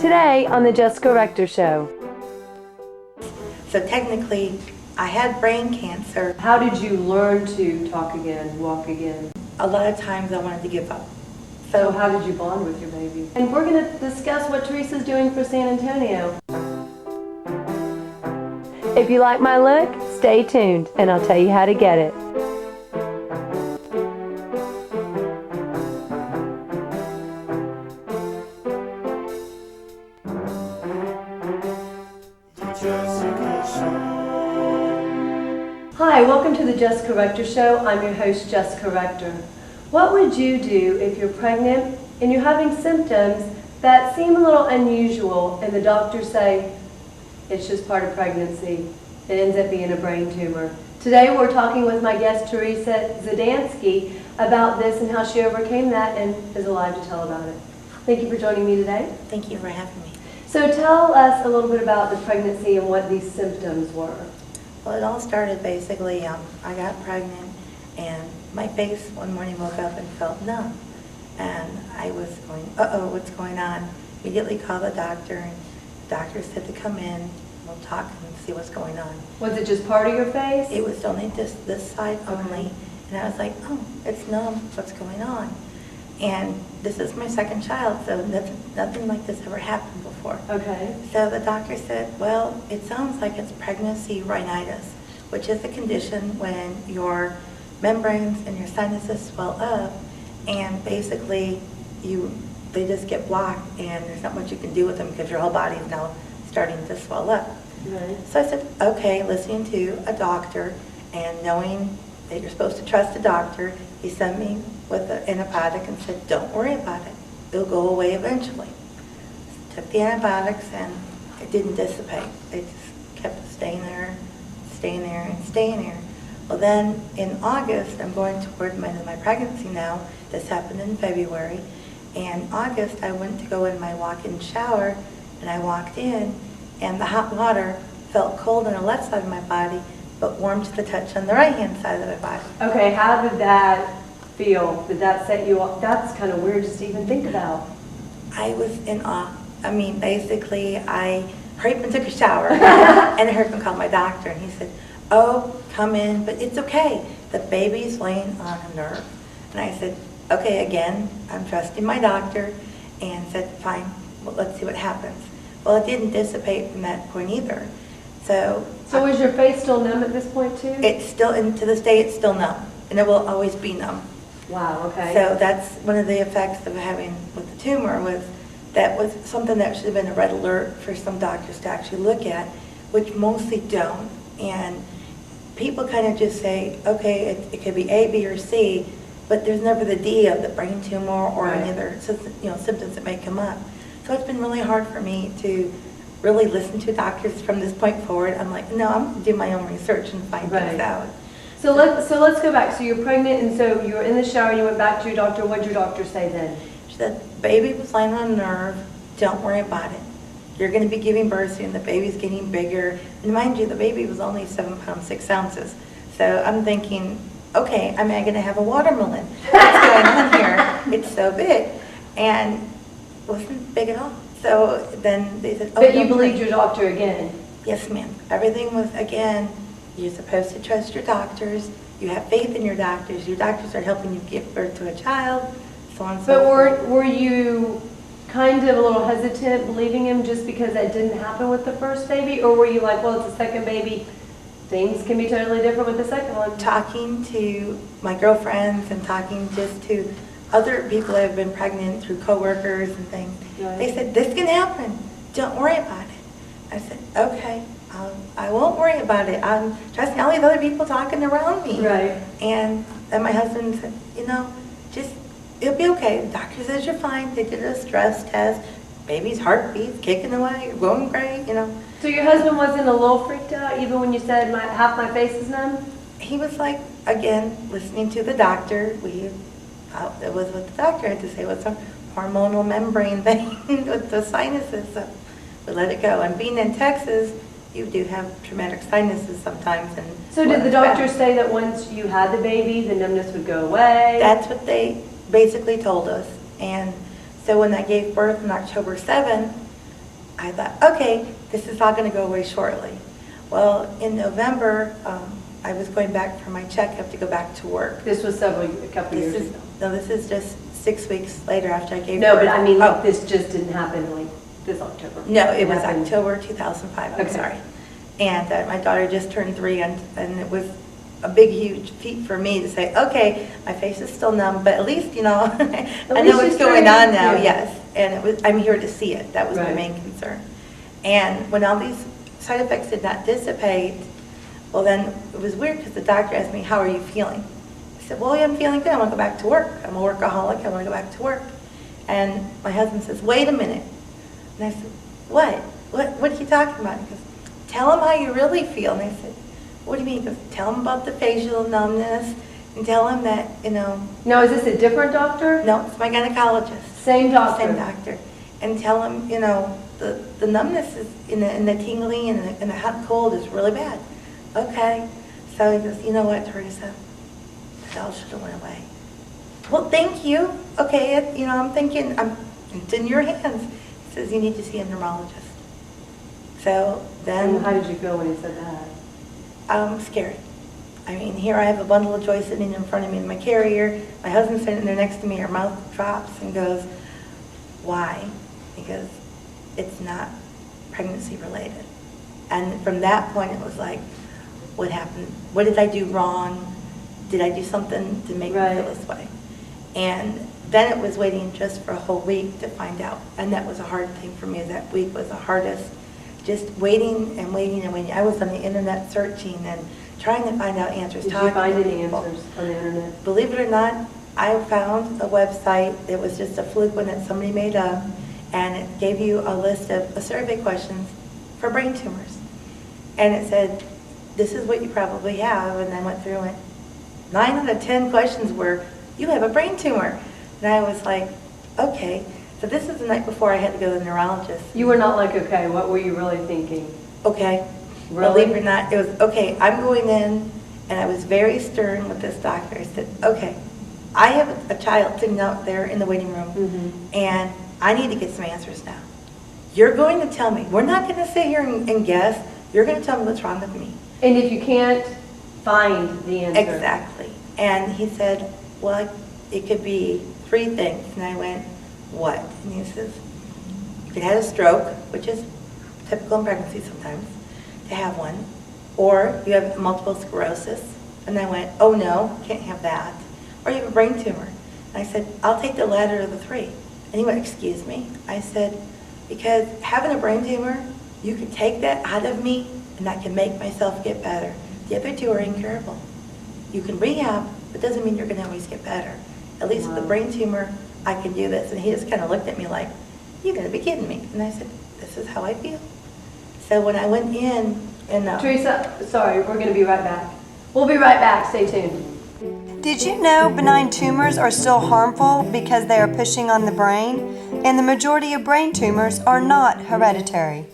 today on the Jessica Rector Show. So technically, I had brain cancer. How did you learn to talk again, walk again? A lot of times I wanted to give up. So how did you bond with your baby? And we're going to discuss what Teresa's doing for San Antonio. If you like my look, stay tuned and I'll tell you how to get it. Hi, welcome to the Jessica Rector Show. I'm your host, Jessica Rector. What would you do if you're pregnant and you're having symptoms that seem a little unusual and the doctors say it's just part of pregnancy? It ends up being a brain tumor. Today we're talking with my guest Teresa Zadansky about this and how she overcame that and is alive to tell about it. Thank you for joining me today. Thank you for having me. So tell us a little bit about the pregnancy and what these symptoms were. Well, it all started basically, I got pregnant and my face one morning woke up and felt numb. And I was going, uh-oh, what's going on? Immediately called the doctor and the doctor said to come in, we'll talk and see what's going on. Was it just part of your face? It was only this side only. And I was like, oh, it's numb, what's going on? And this is my second child, so nothing like this ever happened before. Okay. So the doctor said, well, it sounds like it's pregnancy rhinitis, which is a condition when your membranes and your sinuses swell up, and basically they just get blocked, and there's not much you can do with them because your whole body is now starting to swell up. Right. So I said, okay, listening to a doctor and knowing that you're supposed to trust a doctor, he sent me with an antibiotic and said, don't worry about it. It'll go away eventually. Took the antibiotics and it didn't dissipate. It just kept staying there, and staying there. Well then, in August, I'm going toward my pregnancy now. This happened in February. And August, I went to go in my walk-in shower and I walked in and the hot water felt cold on the left side of my body, but warm to the touch on the right-hand side of my body. Okay, how did that feel? Did that set you off? That's kind of weird just to even think about. I was in awe. I mean, basically, I hurried up and took a shower, and I heard him call my doctor, and he said, oh, come in, but it's okay. The baby's laying on a nerve. And I said, okay, again, I'm trusting my doctor, and said, fine, well, let's see what happens. Well, it didn't dissipate from that point either. So is your face still numb at this point too? It's still, and to this day, it's still numb, and it will always be numb. Wow, okay. So that's one of the effects of having with the tumor that was something that should have been a red alert for some doctors to actually look at, which mostly don't. And people kind of just say, okay, it could be A, B, or C, but there's never the D of the brain tumor or any other symptoms that may come up. So it's been really hard for me to really listen to doctors from this point forward. I'm like, no, I'm going to do my own research and find things out. So let's go back. So you're pregnant, and so you were in the shower, you went back to your doctor. What did your doctor say then? She said, baby was lying on a nerve, don't worry about it. You're going to be giving birth soon, the baby's getting bigger. And mind you, the baby was only 7 pounds, 6 ounces. So I'm thinking, okay, am I going to have a watermelon? What's going on here? It's so big. And it wasn't big at all. So then they said, oh, but you believed your doctor again? Yes, ma'am. Everything was, again, you're supposed to trust your doctors. You have faith in your doctors. Your doctors are helping you give birth to a child, so on and so forth. But were you kind of a little hesitant believing him just because that didn't happen with the first baby? Or were you like, well, it's a second baby, things can be totally different with the second one? Talking to my girlfriends and talking just to other people that have been pregnant through coworkers and things, they said, this can happen. Don't worry about it. I said, okay. I won't worry about it. I'm trusting all these other people talking around me. Right. And then my husband said, just, it'll be okay. The doctor says you're fine. They did a stress test. Baby's heartbeat's kicking away. You're going great, So your husband wasn't a little freaked out even when you said half my face is numb? He was like, again, listening to the doctor. It was what the doctor had to say. It was a hormonal membrane thing with the sinuses. So we let it go. And being in Texas, you do have traumatic sinuses sometimes. And so did the doctor say that once you had the baby, the numbness would go away? That's what they basically told us. And so when I gave birth on October 7th, I thought, okay, this is all going to go away shortly. Well, in November, I was going back for my checkup to go back to work. This was a couple years ago. No, this is just 6 weeks later after I gave No, birth. but I mean, like, this just didn't happen like this October. No, it was happened- October 2005, I'm Okay. sorry. And my daughter just turned 3, and it was a big, huge feat for me to say, okay, my face is still numb, but at least, I know least what's she's going trying, on now, yeah. yes. And I'm here to see it. That was my Right. main concern. And when all these side effects did not dissipate, well, then it was weird because the doctor asked me, how are you feeling? I said, well, I'm feeling good. I want to go back to work. I'm a workaholic. I want to go back to work. And my husband says, wait a minute. And I said, what? What are you talking about? He goes, tell him how you really feel. And I said, what do you mean? He goes, tell him about the facial numbness and tell him that, Now, is this a different doctor? no, it's my gynecologist. Same doctor? Same doctor. And tell him, the numbness is in the tingling and the hot and cold is really bad. Okay. So he goes, you know what, Teresa? That all should have went away. Well, thank you. Okay, I'm thinking, it's in your hands. He says, you need to see a neurologist. So then... And how did you feel when he said that? I'm scared. I mean, here I have a bundle of joy sitting in front of me in my carrier. My husband's sitting there next to me. Her mouth drops and goes, why? Because it's not pregnancy related. And from that point, it was like, what happened? What did I do wrong? Did I do something to make me feel this way? And then it was waiting just for a whole week to find out. And that was a hard thing for me. That week was the hardest. Just waiting and waiting and waiting. I was on the internet searching and trying to find out answers. Did you find any answers on the internet? Believe it or not, I found a website. It was just a fluke one that somebody made up, and it gave you a list of survey questions for brain tumors. And it said, this is what you probably have, and I went through and 9 out of 10 questions were, you have a brain tumor. And I was like, okay. So this is the night before I had to go to the neurologist. You were not like, okay, what were you really thinking? Okay. Really? Believe it or not, it was, okay, I'm going in, and I was very stern with this doctor. I said, okay, I have a child sitting out there in the waiting room, and I need to get some answers now. You're going to tell me. We're not going to sit here and guess. You're going to tell me what's wrong with me. And if you can't find the answer. Exactly. And he said, well, it could be 3 things. And I went, what? And he says, you could have a stroke, which is typical in pregnancy sometimes, to have one. Or you have multiple sclerosis. And I went, oh no, can't have that. Or you have a brain tumor. And I said, I'll take the latter of the 3. And he went, excuse me? I said, because having a brain tumor, you can take that out of me and I can make myself get better. The other 2 are incurable. You can rehab, but doesn't mean you're going to always get better. At least with the brain tumor, I can do this. And he just kind of looked at me like, you're going to be kidding me. And I said, this is how I feel. So when I went in and... Teresa, sorry, we're going to be right back. We'll be right back. Stay tuned. Did you know benign tumors are still harmful because they are pushing on the brain? And the majority of brain tumors are not hereditary.